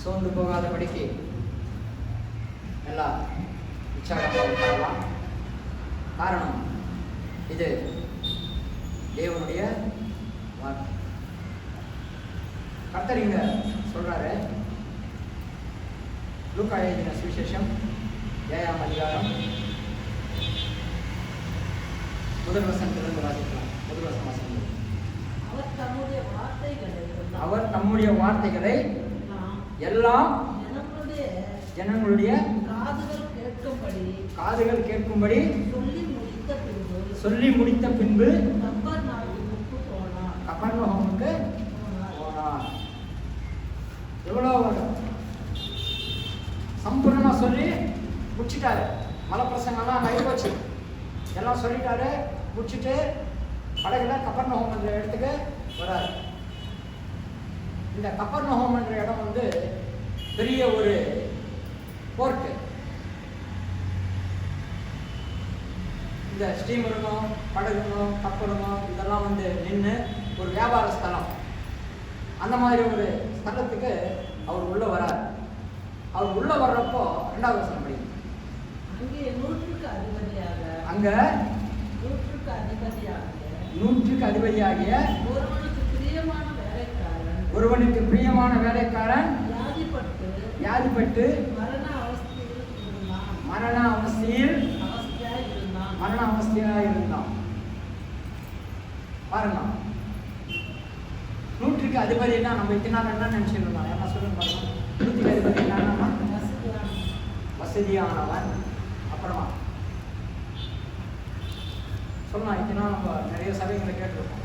சோர்ந்து போகாதபடிக்கு எல்லாம் உற்சாகமாக உட்காரலாம். காரணம் இது தேவனுடைய வார்த்தை. கர்த்தர் இங்க சொல்றாரு, லூக்கா எழுதின சுவிசேஷம் 7ஆம் அதிகாரம் 1 வசனத்திலிருந்து வாசிக்கலாம். 1 வசனம் வாசிக்கலாம். அவர் தம்முடைய வார்த்தைகளை எல்லாம் ஜனங்களுடைய காதுகள் கேட்கும்படி சொல்லி முடித்த பின்பு கப்பர்நகூமுக்கு போனார். எவ்வளவு சம்பூர்ணமா சொல்லி முடிச்சிட்டாரு. மலப்பிரசங்கம்லாம் நைப்போச்சு, எல்லாம் சொல்லிட்டாரு. முடிச்சுட்டு படகுல கப்பர்நகூம் என்ற இடத்துக்கு வராரு. இந்த கப்பர்நகூம் என்ற இடம் வந்து பெரிய ஒரு போர்ட்டு. இந்த ஸ்டீமருக்கும் படகுக்கும் கப்பலுக்கும் இதெல்லாம் வந்து நின்று ஒரு வியாபார ஸ்தலம். அந்த மாதிரி ஒரு ஸ்தலத்துக்கு அவர் உள்ள வரார். அவர் உள்ள வர்றப்போ 2வது வசனம் படிக்கும். அங்க 100க்கு அதிபதியாகிய ஒருவனுக்கு பிரியமான வேலைக்காரன் வியாதிப்பட்டு மரண அவஸ்தையா இருந்தான். பாருங்க, 100க்கு அதிபதினா நம்ம இத்தனை என்ன நினைச்சிருந்தோம்? என்ன சொல்லுங்க பாருங்க. 100க்கு அதிபதி என்னன்னா வசதியானவன். அப்புறமா சொல்லலாம், இத்தனை நம்ம நிறைய சபைகளை கேட்டிருக்கோம்.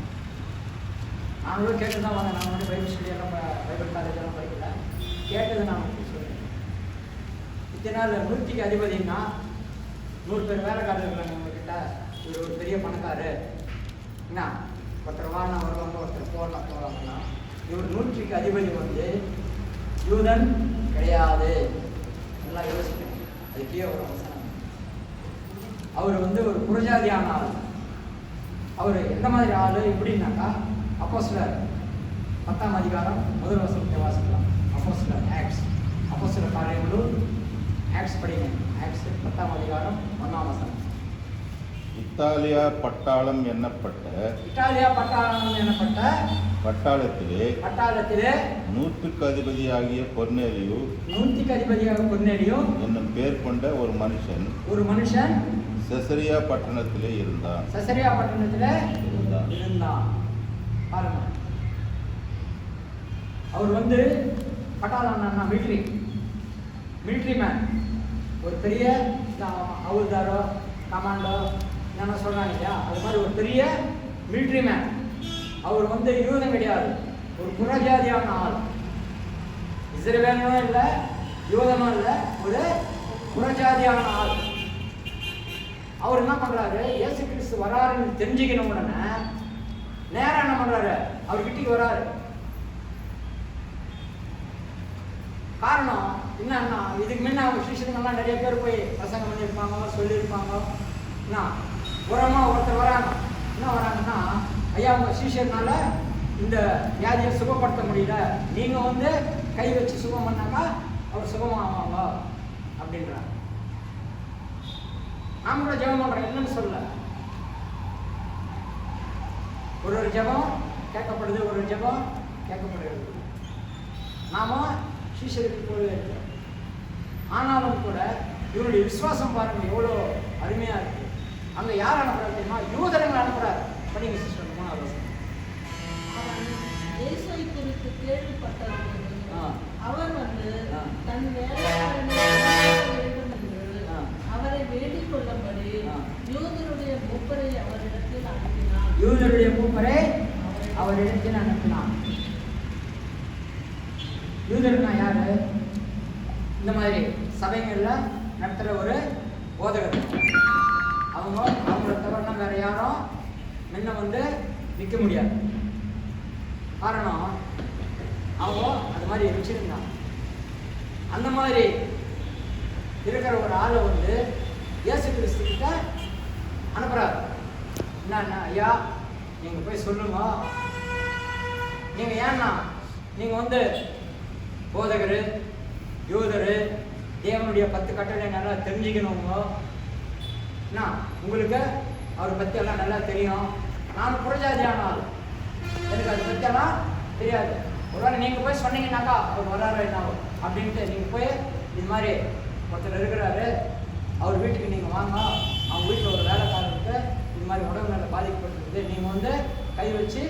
நாங்களும் கேட்டு தான் வாங்க. நான் வந்து பைபிள் ஸ்டடியெல்லாம் பைபிள் காலேஜெல்லாம் படிக்கல, கேட்டது நான் சொல்லுவேன். இத்தனை நாள் 100க்கு அதிபதினா 100 பேர் வேலைக்காரர் இருக்கிறாங்க உங்ககிட்ட. இவர் ஒரு பெரிய பணக்காரு என்ன, ஒருத்தர் வாங்க வருவாங்க, ஒருத்தர் போகலாம்னா. இவர் 100க்கு அதிபதி வந்து யூதன் கிடையாது. நல்லா யோசிக்கணும். அதுக்கே ஒரு அவசரம். அவர் வந்து ஒரு புறஜாதியான ஆள். அவர் எந்த மாதிரி ஆள் எப்படின்னாக்கா, அப்போஸ்தலர் 10ஆம் அதிகாரம் 1 வசனத்தை வாசிக்கலாம். அப்போஸ்தலர் அப்போஸ்தலர் காரியங்கள் ஆக்ட்ஸ் படிங்க. ஆக்ட்ஸ் 10ஆம் அதிகாரம் 1ஆம் வசனம். இத்தாலியா பட்டாளம் எண்ணப்பட்ட பட்டாளத்திலே 100க்கு அதிபதியாகிய கொர்நேலியு என்னும் பேர் கொண்ட ஒரு மனுஷன் செசரியா பட்டணத்திலே இருந்தான். பாருங்க, அவர் வந்து பட்டாளம்னா மிலிட்ரி மேன். ஒரு பெரிய ஹவுல்தாரோ கமாண்டோ என்ன சொல்றாங்க இல்லையா, அது மாதிரி ஒரு பெரிய மிலிட்ரி மேன். அவர் வந்து யூதன் கிடையாது, ஒரு புறஜாதியான ஆள். இஸ்ரவேலும் இல்லை, யூதனும் இல்லை, ஒரு புறஜாதியான ஆள். அவர் என்ன பண்றாரு, இயேசு கிறிஸ்து வராருன்னு தெரிஞ்சுக்கணும் உடனே நேரம் என்ன பண்றாரு, அவர் கிட்டக்கு வராரு. காரணம் என்னன்னா, இதுக்கு முன்ன அவங்க சிஷியர்கள்லாம் நிறைய பேர் போய் பிரசங்கம் பண்ணியிருப்பாங்க, சொல்லியிருப்பாங்க. என்ன உரமா ஒருத்தர் வராங்க, என்ன வராங்கன்னா, ஐயா உங்க சிஷியர்னால இந்த வியாதியை சுகப்படுத்த முடியல, நீங்க வந்து கை வச்சு சுகம் பண்ணாக்கா அவர் சுகமாவாங்க அப்படின்றாங்க. நாம கூட ஜெபம் பண்றோம், என்னன்னு சொல்ல. ஒரு ஜெபம் கேட்கப்படுது, ஒரு ஜெபம் கேட்கப்படுகிறது. நாம சிஷியருக்கு போல இருக்கிறோம். ஆனாலும் கூட இவருடைய விசுவாசம் பாருங்க எவ்வளோ அருமையா இருக்கு. அங்க யார் அனுப்புறாரு தெரியுமா? யூதர்கள் அனுப்புறாரு. படிங்க சிஸ்டர். 3வது வசனம். அவர் வந்து தன் வேலைக்காரனை அவரை வேண்டிக் கொள்ளும்படி யூதருடைய மூப்பரை அவரிடத்தில் அனுப்பினான். யூதர்னா யாரு? இந்த மாதிரி சபைகள்ல நடத்துற ஒரு போதகர். அவங்கள தவிர வேற யாரும் முன்ன வந்து நிற்க முடியாது. காரணம் அவங்க அது மாதிரி வச்சிருந்தாங்க. அந்த மாதிரி இருக்கிற ஒரு ஆளை வந்து இயேசு கிறிஸ்து கிட்ட அனுப்புறாரு. என்ன ஐயா, நீங்க போய் சொல்லுங்க, நீங்க ஏன்னா நீங்க வந்து போதகர், யூதர் தேவனுடைய 10 கட்டளை நல்லா தெரிஞ்சுக்கணுங்க. என்ன உங்களுக்கு அவரை பற்றி எல்லாம் நல்லா தெரியும். நான் புறஜாதியான ஆள், எனக்கு அதை பற்றியெல்லாம் தெரியாது. ஒருவேளை நீங்கள் போய் சொன்னீங்கன்னாக்கா அவர் வராரு என்ன அப்படின்ட்டு நீங்கள் போய் இது மாதிரி ஒருத்தர் இருக்கிறாரு, அவர் வீட்டுக்கு நீங்கள் வாங்க, அவங்க வீட்டில் ஒரு வேலைக்காரருக்கு இது மாதிரி உடம்பு நல்ல பாதிக்கப்பட்டிருக்குது, நீங்கள் வந்து கை வச்சு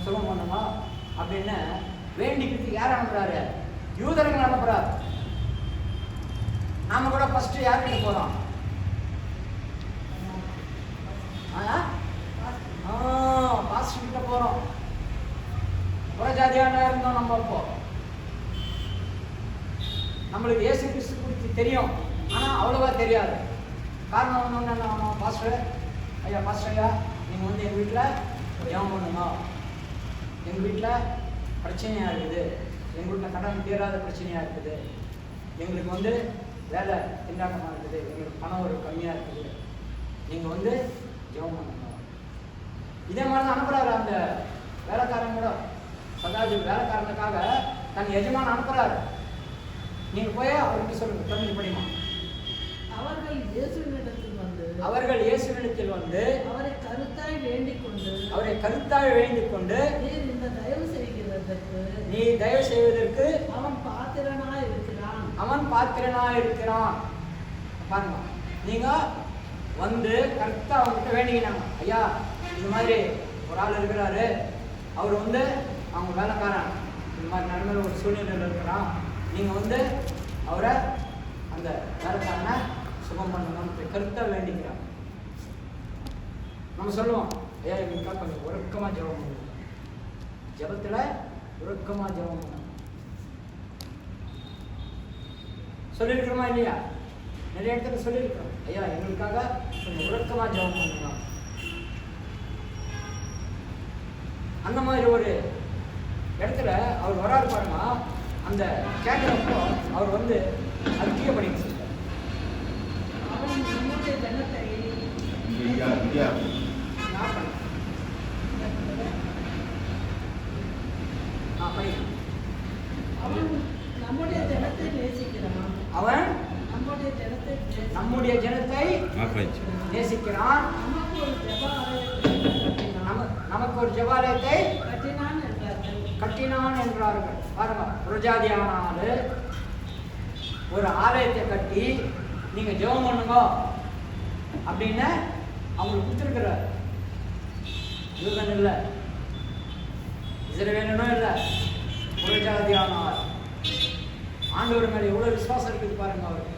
சுகம் பண்ணுங்க அப்படின்னு வேண்டிக்கிறதுக்கு யார் அனுப்புறாரு? யூதர்கள் அனுப்புறாரு. நாம கூட ஃபர்ஸ்ட் யார்கிட்ட போறோம்? பாஸ்டர் கிட்ட போறோம். புறஜாதியான இருந்தோம் நம்ம. இப்போ நம்மளுக்கு இயேசு கிறிஸ்து குறித்து தெரியும், ஆனா அவ்வளவா தெரியாது. காரணம் ஒன்று, பாஸ்டர் ஐயா, பாஸ்டர் ஐயா, நீங்க வந்து எங்க வீட்டில் ஜெபம் பண்ணுங்க, எங்க வீட்டில் பிரச்சனையா இருக்குது, எங்க வீட்டில் கடன் தீராத பிரச்சனையா இருக்குது, எங்களுக்கு வந்து வேலை திண்டாட்டமாக இருக்குது, எங்களுக்கு பணம் ஒரு கம்மியாக இருக்குது, நீங்கள் வந்து ஜெபம் பண்ணுங்க. இதே மாதிரி தான் அனுப்புகிறாரு அந்த வேலைக்காரன் கூட. சதாஜி வேலைக்காரனுக்காக தன் எஜமான அனுப்புகிறாரு. நீங்கள் போய் அவருக்கு சொல்லுங்க, தமிழ் படிமா. அவர்கள் இயேசுவினிடத்தில் வந்து அவரை கருத்தாய் வேண்டிக் கொண்டு நீ தயவு செய்வதற்கு அவன் பாத்திரனாய் இருக்கிறான். பாருங்க, நீங்க வந்து கரெக்டா அவங்ககிட்ட வேண்டிக்கினாங்க, ஐயா இது மாதிரி ஒரு ஆள் இருக்கிறாரு, அவர் வந்து அவங்க வேலைக்காரன் இந்த மாதிரி நடுமையில ஒரு சூழ்நிலையில் இருக்கிறான், நீங்க வந்து அவரை அந்த வேலைக்காரனை சுகம் பண்ணணும்னு கருத்தா வேண்டிக்கிறாங்க. நம்ம சொல்லுவோம், ஐயா எங்களுக்காக கொஞ்சம் உறக்கமா ஜெபம் பண்ணுவோம், ஜெபத்துல உறக்கமா ஜெபம் பண்ணணும் சொல்லியிருக்கிறோமா இல்லையா? நிறைய இடத்துல சொல்லியிருக்கிறோம், ஐயா எங்களுக்காக கொஞ்சம் உறக்கமா ஜெபம் பண்ணணும். அந்த மாதிரி ஒரு இடத்துல அவர் வராரு பாருங்க. அந்த கேட்கிறப்போ அவர் வந்து அதிக படிக்க சொல்றார். அவன் நம்முடைய ஜனத்தை நேசிக்கிறான். நமக்கு ஒரு ஜெபாலயத்தை கட்டினான் என்றார்கள். பாருங்க, புறஜாதியான ஆளு ஒரு ஆலயத்தை கட்டி நீங்க ஜெபம் பண்ணுங்க அப்படின்னு அவங்களுக்கு கொடுத்துருக்கிறார். யூதன் இல்லை, இஸ்ரவேலனும் இல்லை, புறஜாதியான ஆள். ஆண்டவர் மேலே எவ்வளவு விசுவாசம் இருக்குது பாருங்க அவருக்கு.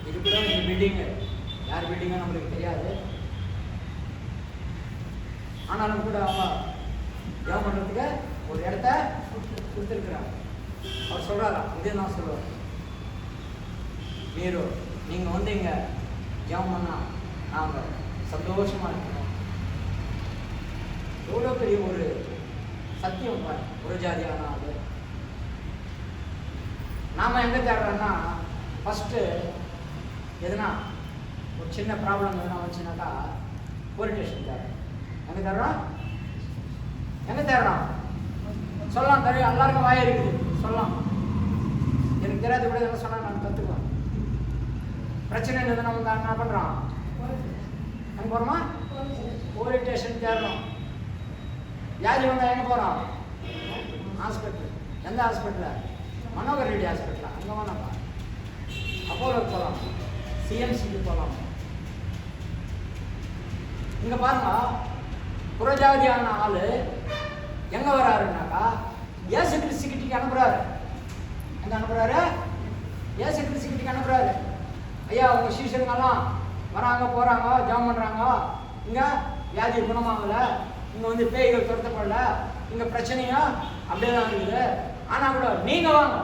இது கூட இந்த பில்டிங்கு யார் பில்டிங்கும் நம்மளுக்கு தெரியாது, ஆனாலும் கூட அவங்க ஜெபம் பண்ணுறதுக்கு ஒரு இடத்த கொடுத்துருக்குறாங்க. அவர் சொல்கிறாராம், இதே நான் சொல்லுவேன், நீங்கள் வந்து இங்கே ஜெபம் பண்ணால் நாங்கள் சந்தோஷமாக இருக்கணும். எவ்வளோ பெரிய ஒரு சத்தியம் பாரு. ஒரு ஜாதியான ஆள் நாம் எங்கே தேடுறோன்னா, ஃபஸ்ட்டு எதுனா ஒரு சின்ன ப்ராப்ளம் எதுனா வந்துச்சுனாக்கா போலீஸ் ஸ்டேஷன் தேடுறோம். எங்கே தேடுறோம் சொல்லலாம், தெரியும், எல்லாருக்கும் வாய் இருக்குது சொல்லலாம். எனக்கு தெரியாது கூட எதனா சொன்னால் நான் கற்றுக்குவேன். பிரச்சனை எதுனா வந்து என்ன பண்ணுறோம், எங்கே போகிறோமா? போலீஸ் ஸ்டேஷன் தேடுறோம். வியாதி வந்தால் எங்கே போகிறோம்? ஹாஸ்பிட்டல். எந்த ஹாஸ்பிட்டலில்? மனோகர் ரெட்டி ஹாஸ்பிட்டலா? அங்கே வேணாப்பா, அப்போலோக்கு போகலாம், சிஎம்சிக்கு போகலாம். இங்கே பாருங்க, புறஜாதியான ஆள் எங்கே வராருன்னாக்கா இயேசு கிறிஸ்துக்கிட்ட அனுப்புகிறாரு. எங்கே அனுப்புகிறாரு? இயேசு கிறிஸ்துக்கிட்ட அனுப்புகிறாரு. ஐயா உங்கள் சீசருங்கெல்லாம் வராங்க போகிறாங்க ஜெபம் பண்ணுறாங்க, இங்கே வியாதி குணமாகலை, இங்கே வந்து பேய்கள் துரத்தப்படல, இங்கே பிரச்சனையும் அப்படியே தான் இருக்குது. ஆனால் கூட நீங்கள் வாங்க,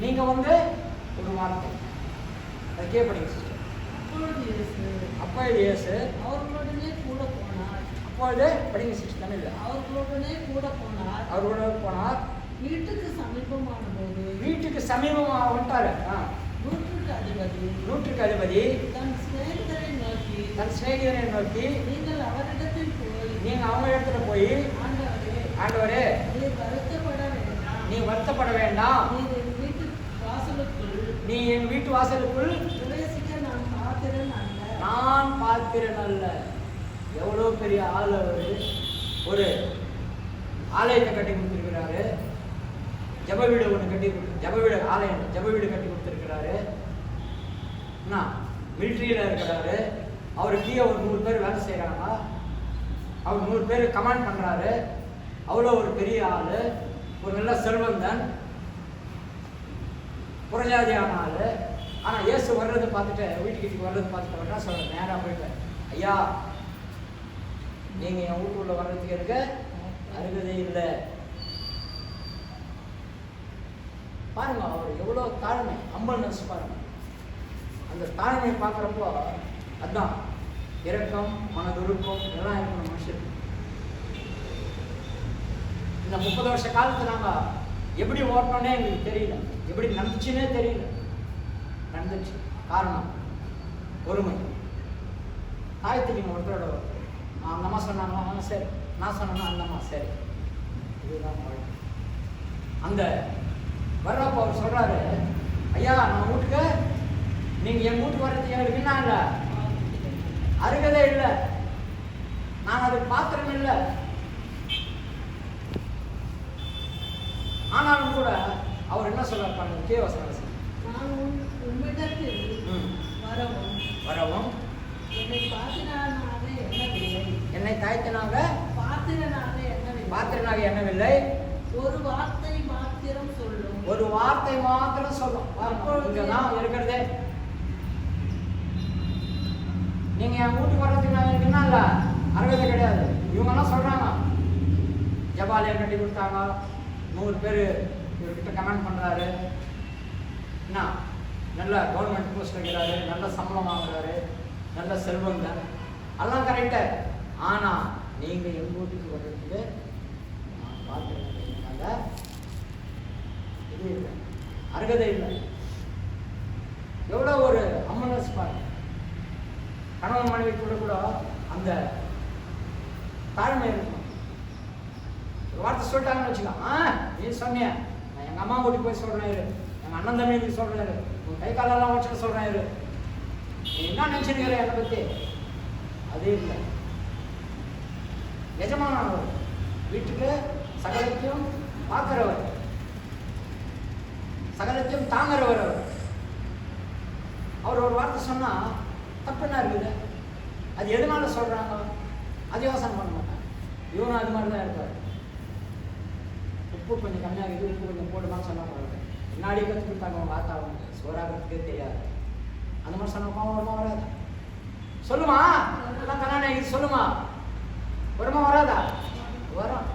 நீங்கள் வந்து ஒரு வார்த்தை அதை கேட்பீங்க சிஸ்டர். அப்பொழுது இயேசு அவர்களுடனே கூட போனார். அப்பொழுது படிங்க சிஸ்டர், தமிழ்ல. அவர்களுடனே கூட போனார். அவர்களோட போனார். வீட்டுக்கு சமீபமாக வந்துட்டாரு. நூற்றுக்கு அதிபதி தன் சிநேகிதரை நோக்கி நீங்கள் அவரிடத்தில் போய் நீங்க அவங்க இடத்துல போய் ஆண்டவரே ஆண்டவரே நீர் வருத்தப்பட வேண்டாம், நீ வருத்தப்பட வேண்டாம். நீ என் வீட்டு வாசலுக்குள் நீ என் வீட்டு வாசலுக்குள் பிரவேசிக்க நான் பாத்திரன் அல்ல. நான் பாத்திரன் அல்ல. எவ்வளோ பெரிய ஆள் அவரு. ஒரு ஆலயத்தை கட்டி கொடுத்துருக்கிறாரு. ஜப வீடு ஒன்று கட்டி ஜப வீடு ஆலயம் ஜப வீடு கட்டி கொடுத்துருக்கிறாரு. என்ன மிலிட்ரியில் இருக்கிறாரு. அவருக்கு கீழே ஒரு 100 பேர் வேலை செய்கிறாங்க. அவர் 100 பேர் கமாண்ட் பண்ணுறாரு. அவ்வளோ ஒரு பெரிய ஆள், ஒரு நல்ல செல்வந்தன், புறஜாதியான ஆள். ஆனால் இயேசு வர்றதை பார்த்துட்டு, வீட்டுக்கு வர்றதை பார்த்துட்டு வர்றா சொல்ல நேராக போயிட்டு, ஐயா நீங்கள் என் வீட்டுக்குள்ள வர்றதுக்கு இருக்க அருகதே இல்லை. பாருங்க அவர் எவ்வளோ தாழ்மை, ஹம்பிள்னஸ் பாருங்க. அந்த தாழ்மையை பார்க்குறப்போ அதுதான் இரக்கம், மனதுருக்கம் எல்லாம் இருக்கணும் மனுஷனுக்கு. இந்த 30 வருஷ காலத்தில் நாங்கள் எப்படி ஓட்டணுன்னே எங்களுக்கு தெரியல, எப்படி நடந்துச்சுன்னே தெரியல. நடந்துச்சு. காரணம் பொறுமை. தாயத்துக்கு ஒருத்தரோட அந்த அம்மா சொன்னாங்களா, சரி. நான் சொன்னேன்னா அந்த அம்மா சரி. இதுதான் வாழ்க்கை. அந்த வர்றப்போ அவர் சொல்றாரு, ஐயா நான் வீட்டுக்கு நீங்க என் வீட்டுக்கு வர்றது எங்களுக்கு என்ன இல்லை, அருகதே இல்லை, நான் அதுக்கு பாத்திரம் இல்லை. ஆனாலும் கூட அவர் என்ன சொல்றாரு, கேவசம் நான் உம்மிடத்தில் வரவும் வரவும் என்னை பாத்திரனாக எண்ணவில்லை. என்னை தாய்த்தனாக பாத்திரனாக எண்ணவில்லை. ஒரு வார்த்தை மாத்திரம் சொல்லும். ஒரு வார்த்தை மாத்திரம் சொல்லும். இங்கதான் இருக்கிறதே. நீங்க என் வீட்டுக்கு வர்றதுக்கு நான் எனக்கு என்ன இல்லை, அருகதை கிடையாது. இவங்கெல்லாம் சொல்றாங்க, ஜபாலயம் கட்டி கொடுத்தாங்க, 100 பேர் இவர்கிட்ட கமெண்ட் பண்றாரு, என்ன நல்ல கவர்மெண்ட் போஸ்ட் வைக்கிறாரு, நல்ல சம்பளம் வாங்குறாரு, நல்ல செல்வந்தன், எல்லாம் கரெக்டு. ஆனா நீங்க எங்க வீட்டுக்கு வர்றதுக்கு நான் பார்த்துருக்கீங்க, இது இல்லை, அருகதை இல்லை. எவ்வளோ ஒரு அம்மனஸ் பாருங்க. கணவன் மனைவி கூட அந்த தாழ்மை இருக்கும். ஒரு வார்த்தை சொல்லிட்டாங்கன்னு வச்சுக்கோ, நீ சொன்னிய நான் எங்கள் அம்மா கூட்டி போய் சொல்கிறேன் இரு, எங்கள் அண்ணன் தம்பிக்கு சொல்கிறேன் இரு, உன் கை காலெல்லாம் வச்சுட்டு சொல்கிறேன் இரு, நீ என்ன நினச்சிருக்கிற என்னை பற்றி, அதே இல்லை. எஜமானவர் வீட்டுக்கு சகலத்தையும் பார்க்கிறவர், சகலத்தையும் தாங்கிறவர். அவர் ஒரு வார்த்தை சொன்னா தப்பு என்ன இருக்குது, அது எதனால சொல்றாங்க, அது யோசனை பண்ண மாட்டாங்க. இவனும் அது மாதிரி தான் இருப்பார். உப்பு கொஞ்சம் கம்மியாக இருக்குது, உப்பு கொஞ்சம் போடுமான்னு சொன்னாங்க. முன்னாடி கற்று கொடுத்தாங்க அவங்க ஆத்தாவும், சோறாகிறதுக்கே தெரியாது. அந்த மாதிரி சொன்ன கோவமா வராதா, சொல்லுமா எல்லாம் கல்யாணம் ஆகிது சொல்லுமா, வருமா வராதா, வரும்.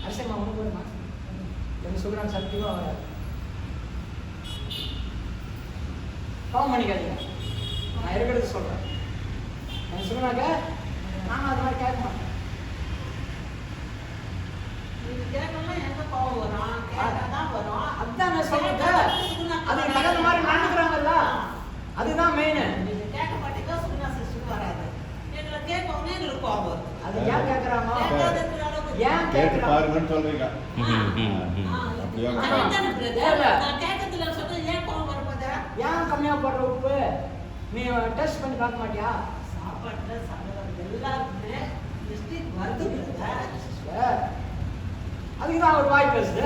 அரசியமா ஒன்று வருமா, எனக்கு சொல்கிறாங்க சத்தியமாக வராது. கோவம் பண்ணிக்காதீங்க, நான் இருக்கிறது சொல்கிறேன். எனக்கு சொல்லுனாக்க நானும் அது மாதிரி கேட்க மாட்டேன். அதுதான் நான் சொல்றேன், அது தகுந்த மாதிரி நடந்துக்கிறாங்கல்ல, அதுதான் மெயின். அது ஏன் கேட்கறாங்க, ஏன் கேட்கறாங்கன்னு சொல்றீங்க. ஏன் கம்மியா போடுற உப்பு, நீ டெஸ்ட் பண்ணி பார்க்க மாட்டியா? சாப்பாட்டுல எல்லாருமே மிஸ்டேக் வருது. அதுக்குதான் ஒரு வாய் பேசுது,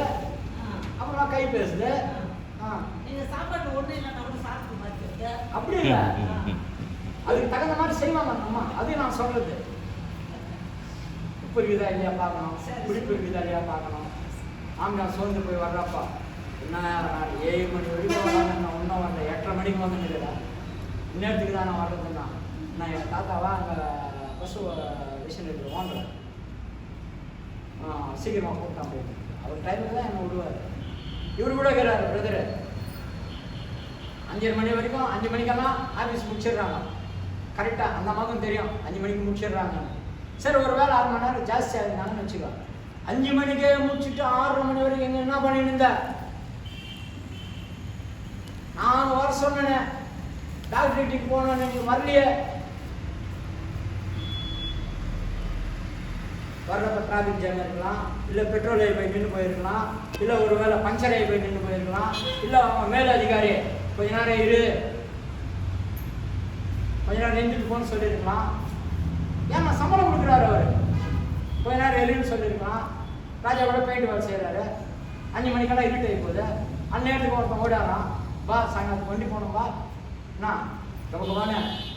அப்புறம் கை பேசுது. நீங்க சாப்பாட்டு ஒண்ணு இல்லை நம்ம சாப்பிட்டு மாட்டீங்க. அப்படி இல்லை, அதுக்கு தகுந்த மாதிரி செய்வாங்க அம்மா. அது நான் சொல்றது, உப்பு இருக்குதா இல்லையா பார்க்கணும், பிடிப்பு இருக்குதா இல்லையா பார்க்கணும். நான் சோர்ந்து போய் வர்றப்பா என்ன, நான் 7 மணி வரைக்கும் வராங்க, நான் இன்னும் வரல, 8:30 மணிக்கு வந்துருக்கா, இன்னத்துக்கு தான் நான் வர்றதுன்னா. நான் என் தாத்தாவா அங்கே பசு விஷயம் இருக்கிற வாங்குறேன், சீக்கிரமாக கூப்பிட்டான் போயிட்டு. அவர் டைமுக்கு தான் என்னை விடுவார். இவர் கூட இருக்கிறாரு பிரதரு, 5:30 மணி வரைக்கும், 5 மணிக்கெல்லாம் ஆஃபீஸ் முடிச்சிடுறாங்க கரெக்டாக. அந்த அம்மாவுக்கும் தெரியும் 5 மணிக்கு முடிச்சிடுறாங்க. சரி ஒரு வேலை 6 மணி நேரம் ஜாஸ்தி ஆகுதுனாங்கன்னு வச்சுக்கோ, 5 மணிக்கே முடிச்சுட்டு 6:30 மணி வரைக்கும் எங்க என்ன பண்ணிட்டு இருந்தேன். நான் வர சொன்னேன், டாக்டர் வீட்டுக்கு போனேன், நீங்க வரலையே. வர்றப்ப டிராஃபிக் ஜாம் இருக்கலாம், இல்லை பெட்ரோல் ஆகி போய் நின்று போயிருக்கலாம், இல்லை ஒரு வேளை பஞ்சர் ஆகி போய் நின்று போயிருக்கலாம், இல்லை அவங்க மேல் அதிகாரி கொஞ்ச நேரம் இரு, கொஞ்ச நேரம் நின்றுட்டு போன்னு சொல்லியிருக்கலாம். ஏன்னா சம்பளம் கொடுக்குறாரு அவர், கொஞ்ச நேரம் எழுன்னு சொல்லியிருக்கலாம். ராஜா கூட பெயிண்ட் வேலை செய்கிறாரு, 5 மணிக்கெல்லாம் இருட்டு ஆகி போகுது, அந்நேரத்துக்கு ஒருத்தன் ஓடாரான், வா சாயங்காலத்துக்கு வண்டி போகணும் வா, என்ன நமக்கு வாங்க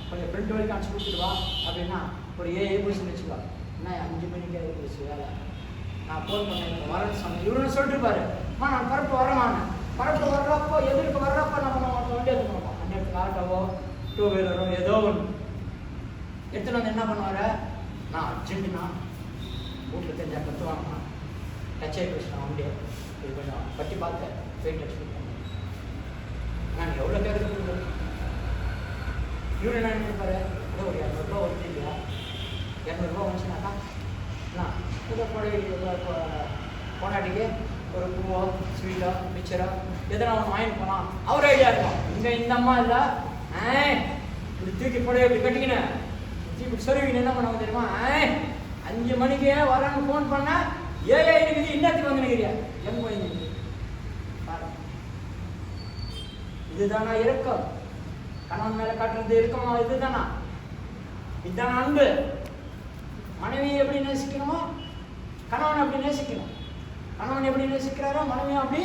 கொஞ்சம் ஃப்ரெண்ட் வரைக்கும் அனுப்பிச்சு கொடுத்துட்டு வா அப்படின்னா ஒரு போயிடுச்சுன்னு வச்சுக்கோ, என்ன 5 மணிக்கு போயிடுச்சு வேலை, நான் ஃபோன் பண்ணேன் வரேன்னு சொன்னேன், இவருன்னு சொல்லிட்டுருப்பாரு, நான் பரப்பு வரேன், பரப்பு வர்றப்போ எதிர்க்கு வர்றப்போ நம்ம வண்டி எடுத்துக்கணும், அந்நேரத்துக்கு ஆட்டோவோ 2 வீலரோ ஏதோ ஒன்று எடுத்துகிட்டு வந்து என்ன பண்ணுவார், நான் அர்ஜென்ட்டுனா வீட்டில் தெரிஞ்சா கற்றுவாங்கண்ணா, டச் ஆகி போயிடுச்சுண்ணா வண்டியை, இது கொஞ்சம் பட்டி பார்த்து பெயிண்ட் அடிச்சு கொடுத்தேன், நான் எவ்வளோ கேட்குறது. இவரு என்ன நினைப்பாரு, ஏதோ ஒரு 200 ரூபா வருது இல்லையா, 200 ரூபா வந்துச்சுனாக்கா நான் ஏதோ பொண்டாட்டிக்கு ஒரு பூவோ ஸ்வீட்டோ மிச்சரோ எதனா ஒன்று வாங்கிட்டு போகலாம் அவர் ஐடியா இருக்கும். இங்கே இந்த அம்மா இல்லை, இப்படி தூக்கி போட இப்படி கட்டிக்கினேன் இப்படி சொருவின்னு என்ன பண்ண தெரியுமா, 5 மணிக்கே வரேன்னு ஃபோன் பண்ண இருக்குது, இன்னத்துக்கு வந்து நிற்கிறியா எங்க போய் இதுதானா இருக்கும், கணவன் மேல காட்டுறது இருக்குமா, இதுதானா, இதுதான அன்பு. மனைவியை எப்படி நேசிக்கணுமோ கணவன் அப்படி நேசிக்கணும், கணவன் எப்படி நேசிக்கிறாரோ மனைவியும் அப்படி